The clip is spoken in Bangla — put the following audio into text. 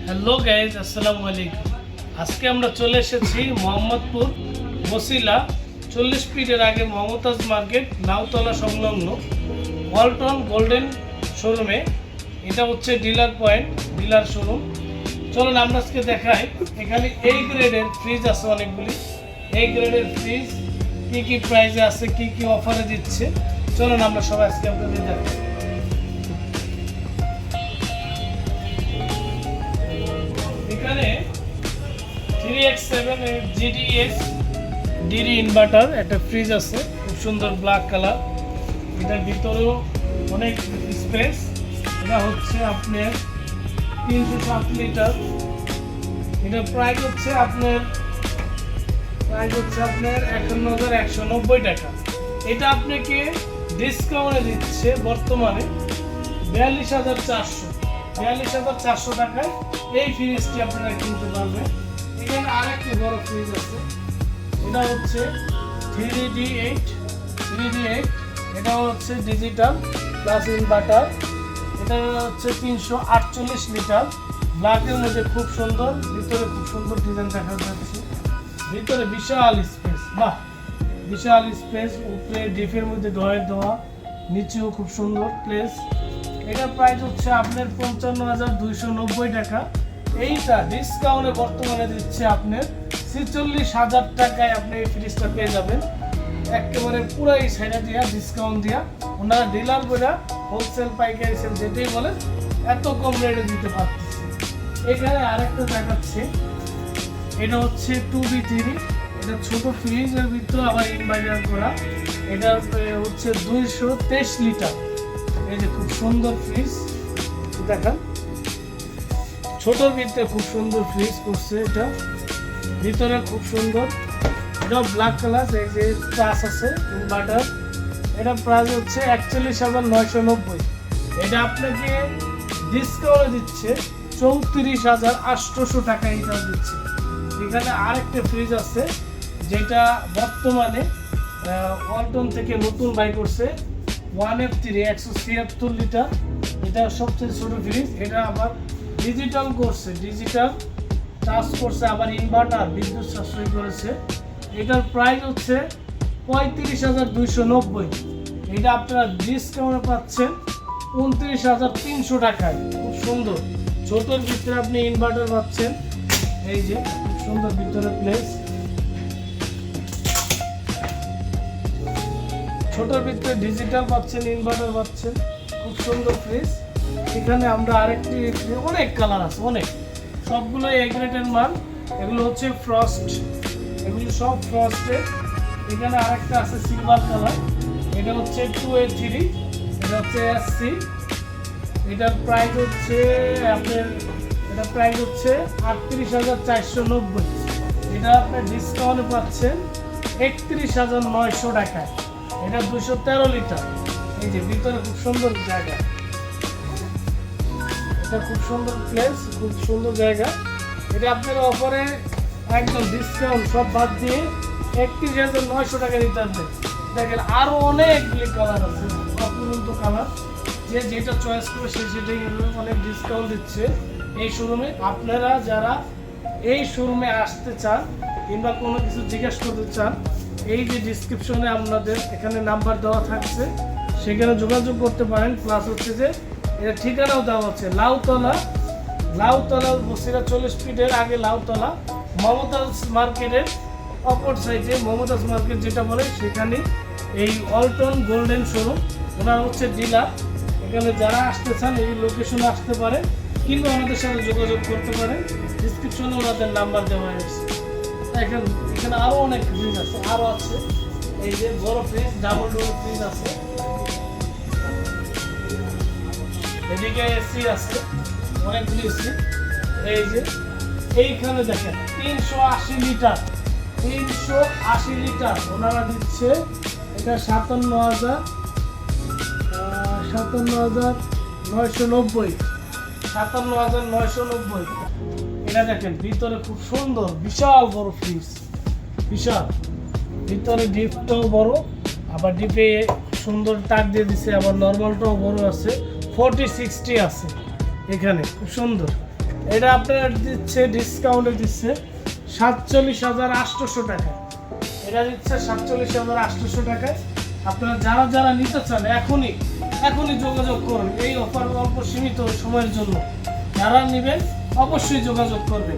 হ্যালো গাইজ, আসসালামু আলাইকুম। আজকে আমরা চলে এসেছি মোহাম্মদপুর বসিলা 40 ফিটের আগে মমতাজ মার্কেট নাওতলা সংলগ্ন ওয়ালটন গোল্ডেন শোরুমে। এটা হচ্ছে ডিলার পয়েন্ট, ডিলার শোরুম। চলুন আমরা আজকে দেখাই। এখানে এই গ্রেডের ফ্রিজ আছে অনেকগুলি। এই গ্রেডের ফ্রিজ কী কী প্রাইসে আছে, কী কী অফারে দিচ্ছে, চলুন আমরা সবাই আজকে আপনাদের দেখাই। এখানে 3x7 এর GDS ডিডি ইনভার্টার একটা ফ্রিজ আছে, খুব সুন্দর ব্ল্যাক কালার। এটার ভিতরেও অনেক স্পেস। এটা হচ্ছে আপনার 307 লিটার। এটা প্রাইস হচ্ছে আপনার 51,190 টাকা। এটা আপনাকে ডিসকাউন্টে দিচ্ছে বর্তমানে 42,400 টাকায় এই ফ্রিজটি আপনারা কিনতে পারবেন। এখানে আরেকটি বড় ফ্রিজ আছে, এটা হচ্ছে 3D8। এটা হচ্ছে ডিজিটাল প্লাস ইনভার্টার। এটা হচ্ছে 348 লিটার। ব্ল্যাকের মধ্যে খুব সুন্দর, ভিতরে খুব সুন্দর ডিজাইন দেখা যাচ্ছে। ভিতরে বিশাল স্পেস, বিশাল স্পেস। উপরে ডিপের মধ্যে ড্রয়ার দেওয়া, নিচেও খুব সুন্দর প্লেস। এটার প্রাইস হচ্ছে আপনার 55,290 টাকা। এইটা ডিসকাউন্টে বর্তমানে দিচ্ছে আপনার 46,000 টাকায় আপনি এই ফ্রিজটা পেয়ে যাবেন। একেবারে পুরো এই সাইডে দিয়া ডিসকাউন্ট দিয়া ওনারা ডিলার করে হোলসেল পাইকারি সেল যেটাই বলে এত কম রেটে দিতে পারতেছে। এখানে আরেকটা দেখাচ্ছে, এটা হচ্ছে 2B3। এটা ছোট ফ্রিজের ভিতরে আবার ইনভার্টার করা। এটা হচ্ছে 223 লিটার। এই যে খুব সুন্দর ফ্রিজ, দেখেন ছোটর ভিতরে খুব সুন্দর ফ্রিজ করছে। এটা ভিতরে খুব সুন্দর, এটা ব্ল্যাক কালার। এই যে টাচ আছে ইনভার্টার। এটা প্রাইস হচ্ছে 41,990। এটা আপনাকে ডিসকাউন্টে দিচ্ছে 34,800 টাকা এটা দিচ্ছে। এখানে আরেকটা ফ্রিজ আছে যেটা বর্তমানে ওয়ালটন থেকে নতুন বাই করছে, 1F3 176 লিটার। এটা সবচেয়ে ছোট ফ্রিজ। এটা আবার ডিজিটাল করছে, ডিজিটাল টাচ করছে, আবার ইনভার্টার বিদ্যুৎ সাশ্রয় করেছে। এটার প্রাইস হচ্ছে 35,290। এটা আপনারা ডিসকাউন্টে পাচ্ছেন 29,300 টাকায়। খুব সুন্দর ছোটোর ভিতরে আপনি ইনভার্টার পাচ্ছেন। এই যে খুব সুন্দর ভিতরে প্লেস, ছোটোর ভিতরে ডিজিটাল পাচ্ছেন, ইনভার্টার পাচ্ছেন, খুব সুন্দর ফ্রিজ। এখানে আমরা আরেকটি, অনেক কালার আছে, অনেক, সবগুলো এ গ্রেডের মাল। এগুলো হচ্ছে ফ্রস্ট, এগুলো সব ফ্রস্টের। এখানে আরেকটা আছে সিলভার কালার। এটা হচ্ছে 2A3। এটা হচ্ছে SC। এটার প্রাইস হচ্ছে আপনার, এটা প্রাইস হচ্ছে 38,490। এটা আপনার ডিসকাউন্টে পাচ্ছেন 31,900 টাকায়। এটা 213 লিটার। এই যে ভিতরে খুব সুন্দর জায়গা, এটা খুব সুন্দর প্লেস, খুব সুন্দর জায়গা। এটা আপনার অফারে একদম ডিসকাউন্ট সব বাদ দিয়ে 31,900 টাকা দিতে হবে। দেখেন আরও অনেকগুলি কালার আছে, অপূর্ব কালার। যে যেটা চয়েস করবে সে সেটাই অনেক ডিসকাউন্ট দিচ্ছে এই শোরুমে। আপনারা যারা এই শোরুমে আসতে চান কিংবা কোনো কিছু জিজ্ঞেস করতে চান, এই যে ডিসক্রিপশনে আপনাদের এখানে নাম্বার দেওয়া থাকছে, সেখানে যোগাযোগ করতে পারেন। প্লাস হচ্ছে যে এটা ঠিকানাও দেওয়া হচ্ছে লাউতলা বসিরা 40 ফিটের আগে লাউতলা মমতাজ মার্কেটের অপর সাইডে, মমতাজ মার্কেট যেটা বলে সেখানে এই ওয়ালটন গোল্ডেন শোরুম। ওনারা হচ্ছে ডিলার। এখানে যারা আসতে চান এই লোকেশনে আসতে পারেন কিংবা আমাদের সাথে যোগাযোগ করতে পারেন। ডিসক্রিপশনে ওনাদের নাম্বার দেওয়া হয়েছে। এখানে আরও অনেক ফ্রিজ আছে, আরও আছে। এই যে বড় ফ্রিজ, ডাবল ডোর ফ্রিজ আছে। এদিকে এসি আছে, অনেকগুলি এসি। এই যে এইখানে দেখেন 380 লিটার ওনারা দিচ্ছে। এটা 57,990। এটা দেখেন ভিতরে খুব সুন্দর, বিশাল বড় ফ্রিজ, বিশাল। ভিতরে ডিপটাও বড়, আবার ডিপে সুন্দর তাক দিয়ে দিচ্ছে, আবার নর্মালটাও বড় আছে। 40-60 আছে এখানে, খুব সুন্দর। এটা আপনার দিচ্ছে ডিসকাউন্টে দিচ্ছে 47,800 টাকা। এটা দিচ্ছে 47,800 টাকায়। আপনারা যারা যারা নিতে চান এখনই যোগাযোগ করুন। এই অফার অল্প সীমিত সময়ের জন্য, যারা নেবেন অবশ্যই যোগাযোগ করবেন।